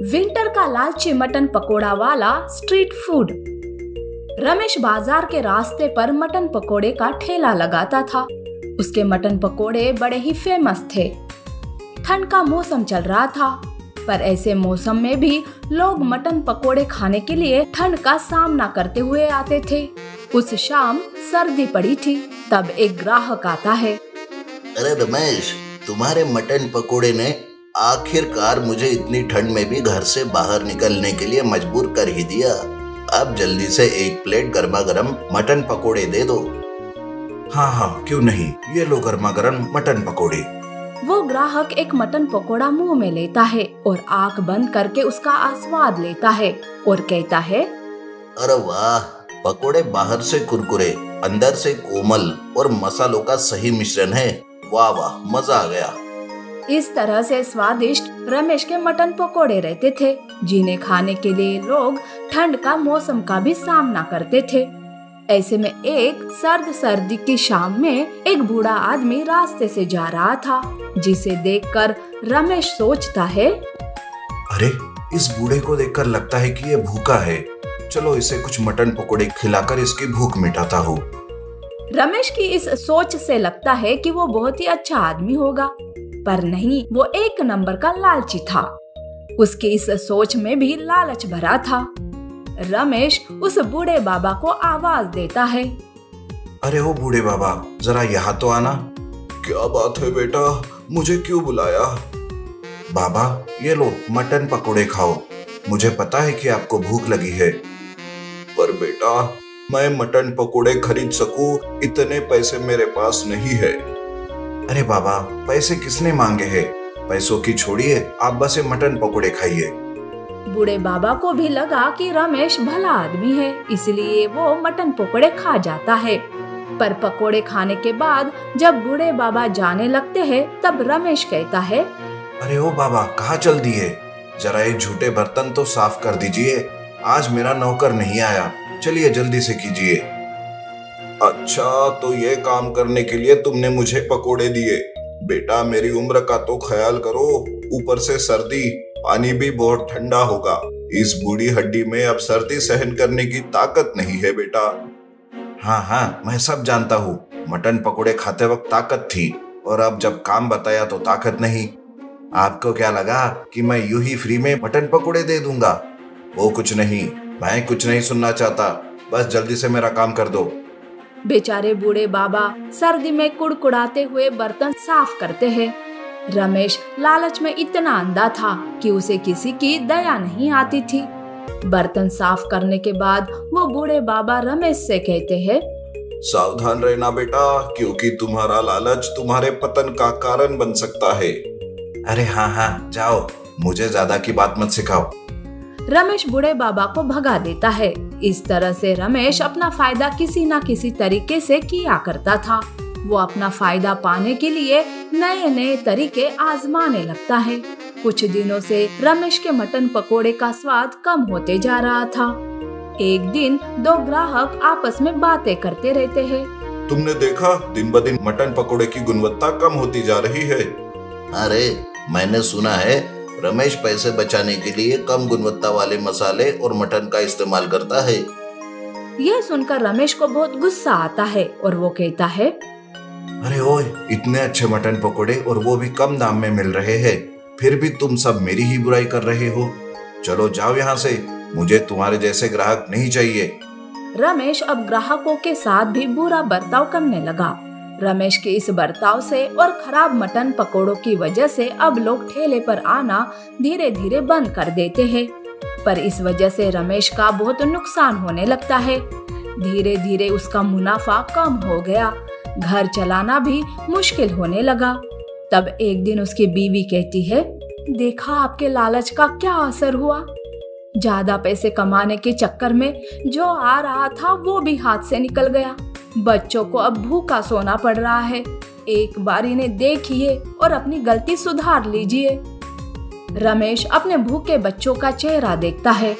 Winter का लालची mutton pakora वाला स्ट्रीट फूड। रमेश बाजार के रास्ते पर मटन पकोड़े का ठेला लगाता था। उसके मटन पकोड़े बड़े ही फेमस थे। ठंड का मौसम चल रहा था, पर ऐसे मौसम में भी लोग मटन पकोड़े खाने के लिए ठंड का सामना करते हुए आते थे। उस शाम सर्दी पड़ी थी। तब एक ग्राहक आता है। अरे रमेश, तुम्हारे मटन पकोड़े ने आखिरकार मुझे इतनी ठंड में भी घर से बाहर निकलने के लिए मजबूर कर ही दिया। अब जल्दी से एक प्लेट गर्मा गर्म मटन पकोड़े दे दो। हाँ हाँ, क्यों नहीं, ये लो गर्मा गर्म मटन पकोड़े। वो ग्राहक एक मटन पकोड़ा मुंह में लेता है और आंख बंद करके उसका आस्वाद लेता है और कहता है, अरे वाह, पकोड़े बाहर से कुरकुरे, अंदर से कोमल और मसालों का सही मिश्रण है। वाह वाह, मजा आ गया। इस तरह से स्वादिष्ट रमेश के मटन पकोड़े रहते थे, जिन्हें खाने के लिए लोग ठंड का मौसम का भी सामना करते थे। ऐसे में एक सर्दी की शाम में एक बूढ़ा आदमी रास्ते से जा रहा था, जिसे देखकर रमेश सोचता है, अरे इस बूढ़े को देखकर लगता है कि ये भूखा है। चलो इसे कुछ मटन पकोड़े खिलाकर इसकी भूख मिटाता हूँ। रमेश की इस सोच से लगता है कि वो बहुत ही अच्छा आदमी होगा, पर नहीं, वो एक नंबर का लालची था। उसकी इस सोच में भी लालच भरा था। रमेश उस बूढ़े बाबा को आवाज देता है, अरे ओ बूढ़े बाबा, जरा यहाँ तो आना। क्या बात है बेटा, मुझे क्यों बुलाया? बाबा, ये लो मटन पकोड़े खाओ। मुझे पता है कि आपको भूख लगी है, पर बेटा मैं मटन पकोड़े खरीद सकूं इतने पैसे मेरे पास नहीं है। अरे बाबा, पैसे किसने मांगे हैं? पैसों की छोड़िए, आप बस ये मटन पकोड़े खाइए। बूढ़े बाबा को भी लगा कि रमेश भला आदमी है, इसलिए वो मटन पकोड़े खा जाता है। पर पकोड़े खाने के बाद जब बूढ़े बाबा जाने लगते हैं, तब रमेश कहता है, अरे ओ बाबा, कहाँ चल दिए? जरा ये झूठे बर्तन तो साफ कर दीजिए। आज मेरा नौकर नहीं आया, चलिए जल्दी से कीजिए। अच्छा, तो ये काम करने के लिए तुमने मुझे पकोड़े दिए। बेटा, मेरी उम्र का तो ख्याल करो। ऊपर से सर्दी, पानी भी बहुत ठंडा होगा। इस बूढ़ी हड्डी में अब सर्दी सहन करने की ताकत नहीं है बेटा। हाँ हाँ, मैं सब जानता हूँ। मटन पकोड़े खाते वक्त ताकत थी, और अब जब काम बताया तो ताकत नहीं। आपको क्या लगा कि मैं यूं ही फ्री में मटन पकोड़े दे दूंगा? वो कुछ नहीं, मैं कुछ नहीं सुनना चाहता। बस जल्दी से मेरा काम कर दो। बेचारे बूढ़े बाबा सर्दी में कुड़कुड़ाते हुए बर्तन साफ करते हैं। रमेश लालच में इतना अंधा था कि उसे किसी की दया नहीं आती थी। बर्तन साफ करने के बाद वो बूढ़े बाबा रमेश से कहते हैं, सावधान रहना बेटा, क्योंकि तुम्हारा लालच तुम्हारे पतन का कारण बन सकता है। अरे हाँ हाँ, जाओ, मुझे ज्यादा की बात मत सिखाओ। रमेश बूढ़े बाबा को भगा देता है। इस तरह से रमेश अपना फायदा किसी न किसी तरीके से किया करता था। वो अपना फायदा पाने के लिए नए नए तरीके आजमाने लगता है। कुछ दिनों से रमेश के मटन पकोड़े का स्वाद कम होते जा रहा था। एक दिन दो ग्राहक आपस में बातें करते रहते हैं। तुमने देखा, दिन ब दिन मटन पकोड़े की गुणवत्ता कम होती जा रही है। अरे मैंने सुना है रमेश पैसे बचाने के लिए कम गुणवत्ता वाले मसाले और मटन का इस्तेमाल करता है। यह सुनकर रमेश को बहुत गुस्सा आता है और वो कहता है, अरे ओए, इतने अच्छे मटन पकोड़े और वो भी कम दाम में मिल रहे हैं, फिर भी तुम सब मेरी ही बुराई कर रहे हो। चलो जाओ यहाँ से, मुझे तुम्हारे जैसे ग्राहक नहीं चाहिए। रमेश अब ग्राहकों के साथ भी बुरा बर्ताव करने लगा। रमेश के इस बर्ताव से और खराब मटन पकोड़ों की वजह से अब लोग ठेले पर आना धीरे धीरे बंद कर देते हैं। पर इस वजह से रमेश का बहुत नुकसान होने लगता है। धीरे धीरे उसका मुनाफा कम हो गया, घर चलाना भी मुश्किल होने लगा। तब एक दिन उसकी बीवी कहती है, देखा आपके लालच का क्या असर हुआ। ज्यादा पैसे कमाने के चक्कर में जो आ रहा था वो भी हाथ से निकल गया। बच्चों को अब भूखा सोना पड़ रहा है। एक बार इन्हें देखिए और अपनी गलती सुधार लीजिए। रमेश अपने भूखे बच्चों का चेहरा देखता है।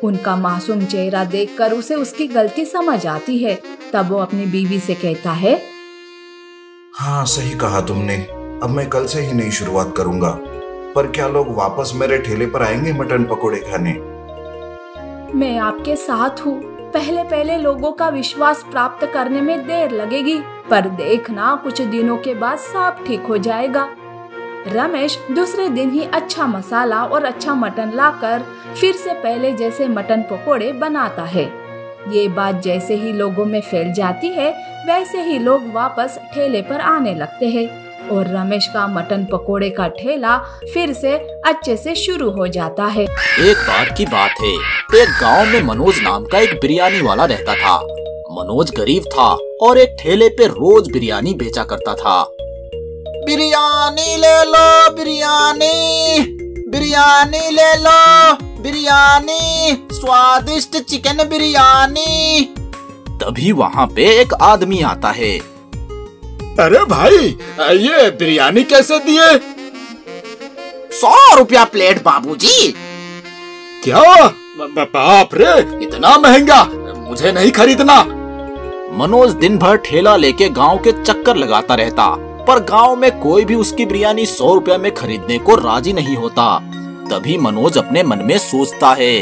उनका मासूम चेहरा देखकर उसे उसकी गलती समझ आती है। तब वो अपनी बीवी से कहता है, हाँ सही कहा तुमने, अब मैं कल से ही नई शुरुआत करूंगा। पर क्या लोग वापस मेरे ठेले पर आएंगे मटन पकोड़े खाने? मैं आपके साथ हूँ। पहले पहले लोगों का विश्वास प्राप्त करने में देर लगेगी, पर देखना कुछ दिनों के बाद सब ठीक हो जाएगा। रमेश दूसरे दिन ही अच्छा मसाला और अच्छा मटन लाकर फिर से पहले जैसे मटन पकोड़े बनाता है। ये बात जैसे ही लोगों में फैल जाती है, वैसे ही लोग वापस ठेले पर आने लगते हैं और रमेश का मटन पकोड़े का ठेला फिर से अच्छे से शुरू हो जाता है। एक बार की बात है, एक गांव में मनोज नाम का एक बिरयानी वाला रहता था। मनोज गरीब था और एक ठेले पे रोज बिरयानी बेचा करता था। बिरयानी ले लो बिरयानी, बिरयानी ले लो बिरयानी, स्वादिष्ट चिकन बिरयानी। तभी वहाँ पे एक आदमी आता है। अरे भाई, ये बिरयानी कैसे दिए? 100 रुपया प्लेट बाबूजी। क्या? बाप रे, इतना महंगा, मुझे नहीं खरीदना। मनोज दिन भर ठेला लेके गांव के चक्कर लगाता रहता, पर गांव में कोई भी उसकी बिरयानी 100 रुपया में खरीदने को राजी नहीं होता। तभी मनोज अपने मन में सोचता है,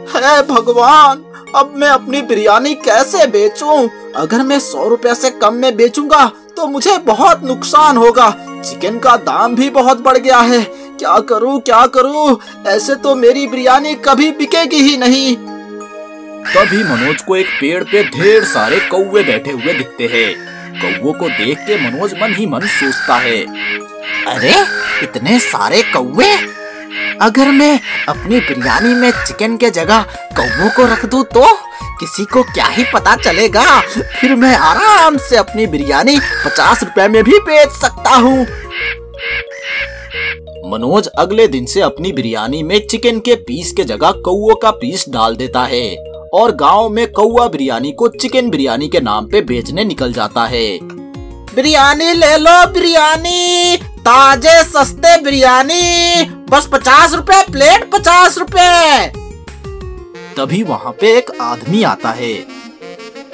हे भगवान, अब मैं अपनी बिरयानी कैसे बेचूं? अगर मैं 100 रुपया से कम में बेचूंगा तो मुझे बहुत नुकसान होगा। चिकन का दाम भी बहुत बढ़ गया है। क्या करूं क्या करूं? ऐसे तो मेरी बिरयानी कभी बिकेगी ही नहीं। तभी मनोज को एक पेड़ पे ढेर सारे कौवे बैठे हुए दिखते हैं। कौवों को देख के मनोज मन ही मन सोचता है, अरे इतने सारे कौवे, अगर मैं अपनी बिरयानी में चिकन के जगह कौवों को रख दूं तो किसी को क्या ही पता चलेगा। फिर मैं आराम से अपनी बिरयानी 50 रुपए में भी बेच सकता हूँ। मनोज अगले दिन से अपनी बिरयानी में चिकन के पीस के जगह कौवों का पीस डाल देता है और गांव में कौवा बिरयानी को चिकन बिरयानी के नाम पे बेचने निकल जाता है। बिरयानी ले लो बिरयानी, ताजे सस्ते बिरयानी, बस 50 रुपए प्लेट, 50 रुपए। तभी वहाँ पे एक आदमी आता है।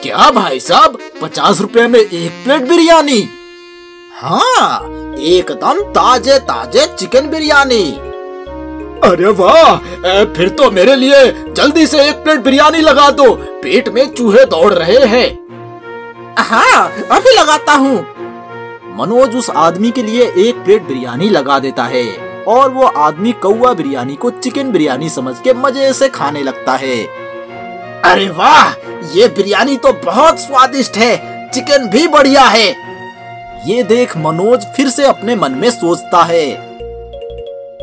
क्या भाई साहब, 50 रुपए में एक प्लेट बिरयानी? हाँ, एकदम ताजे ताजे चिकन बिरयानी। अरे वाह, फिर तो मेरे लिए जल्दी से एक प्लेट बिरयानी लगा दो, पेट में चूहे दौड़ रहे हैं। हाँ, अभी लगाता हूँ। मनोज उस आदमी के लिए एक प्लेट बिरयानी लगा देता है और वो आदमी कौवा बिरयानी को चिकन बिरयानी समझ के मजे से खाने लगता है। अरे वाह, ये बिरयानी तो बहुत स्वादिष्ट है, चिकन भी बढ़िया है। ये देख मनोज फिर से अपने मन में सोचता है,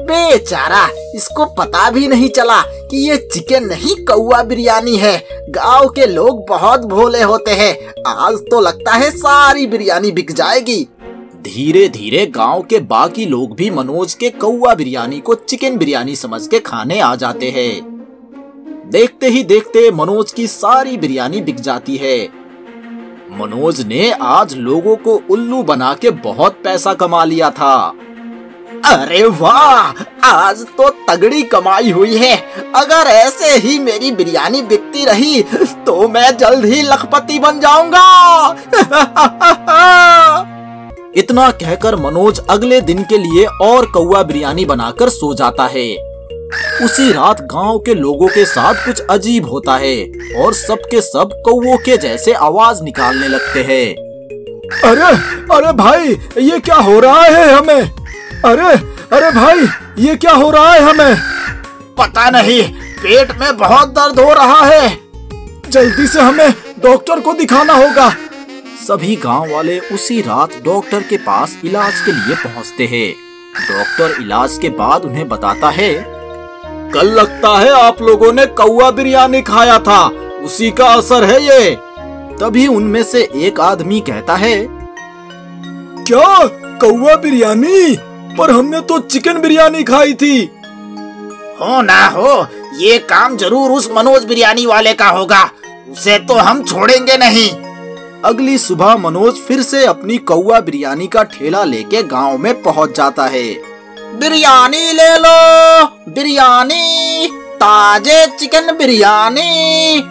बेचारा, इसको पता भी नहीं चला कि ये चिकन नहीं कौवा बिरयानी है। गांव के लोग बहुत भोले होते हैं, आज तो लगता है सारी बिरयानी बिक जाएगी। धीरे धीरे गांव के बाकी लोग भी मनोज के कौवा बिरयानी को चिकन बिरयानी समझ के खाने आ जाते हैं। देखते ही देखते मनोज की सारी बिरयानी बिक जाती है। मनोज ने आज लोगों को उल्लू बना के बहुत पैसा कमा लिया था। अरे वाह, आज तो तगड़ी कमाई हुई है। अगर ऐसे ही मेरी बिरयानी बिकती रही तो मैं जल्द ही लखपति बन जाऊंगा। इतना कहकर मनोज अगले दिन के लिए और कौवा बिरयानी बनाकर सो जाता है। उसी रात गांव के लोगों के साथ कुछ अजीब होता है और सबके सब कौवों के जैसे आवाज निकालने लगते हैं। अरे भाई, ये क्या हो रहा है हमें? अरे भाई, ये क्या हो रहा है हमें? पता नहीं, पेट में बहुत दर्द हो रहा है। जल्दी से हमें डॉक्टर को दिखाना होगा। सभी गांव वाले उसी रात डॉक्टर के पास इलाज के लिए पहुंचते हैं। डॉक्टर इलाज के बाद उन्हें बताता है, कल लगता है आप लोगों ने कौवा बिरयानी खाया था, उसी का असर है ये। तभी उनमें से एक आदमी कहता है, क्या कौवा बिरयानी? पर हमने तो चिकन बिरयानी खाई थी। हो ना हो, ये काम जरूर उस मनोज बिरयानी वाले का होगा, उसे तो हम छोड़ेंगे नहीं। अगली सुबह मनोज फिर से अपनी कौवा बिरयानी का ठेला लेके गांव में पहुंच जाता है। बिरयानी ले लो बिरयानी, ताजे चिकन बिरयानी।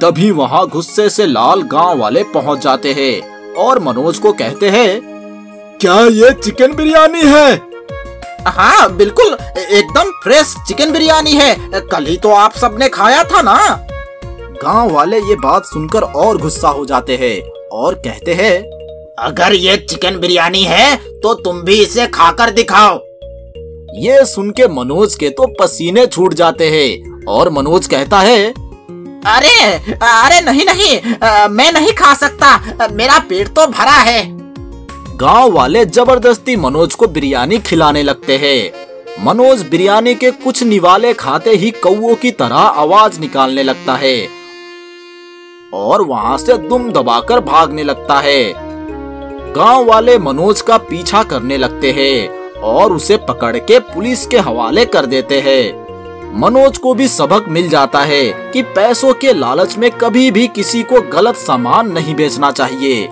तभी वहाँ गुस्से से लाल गांव वाले पहुंच जाते हैं और मनोज को कहते हैं, क्या ये चिकन बिरयानी है? हाँ बिल्कुल, एकदम फ्रेश चिकन बिरयानी है, कल ही तो आप सबने खाया था ना। गांव वाले ये बात सुनकर और गुस्सा हो जाते हैं और कहते हैं, अगर ये चिकन बिरयानी है तो तुम भी इसे खाकर दिखाओ। ये सुन के मनोज के तो पसीने छूट जाते हैं और मनोज कहता है, अरे नहीं मैं नहीं खा सकता, मेरा पेट तो भरा है। गांव वाले जबरदस्ती मनोज को बिरयानी खिलाने लगते हैं। मनोज बिरयानी के कुछ निवाले खाते ही कौओं की तरह आवाज निकालने लगता है और वहां से दुम दबाकर भागने लगता है। गांव वाले मनोज का पीछा करने लगते हैं और उसे पकड़ के पुलिस के हवाले कर देते हैं। मनोज को भी सबक मिल जाता है कि पैसों के लालच में कभी भी किसी को गलत सामान नहीं बेचना चाहिए।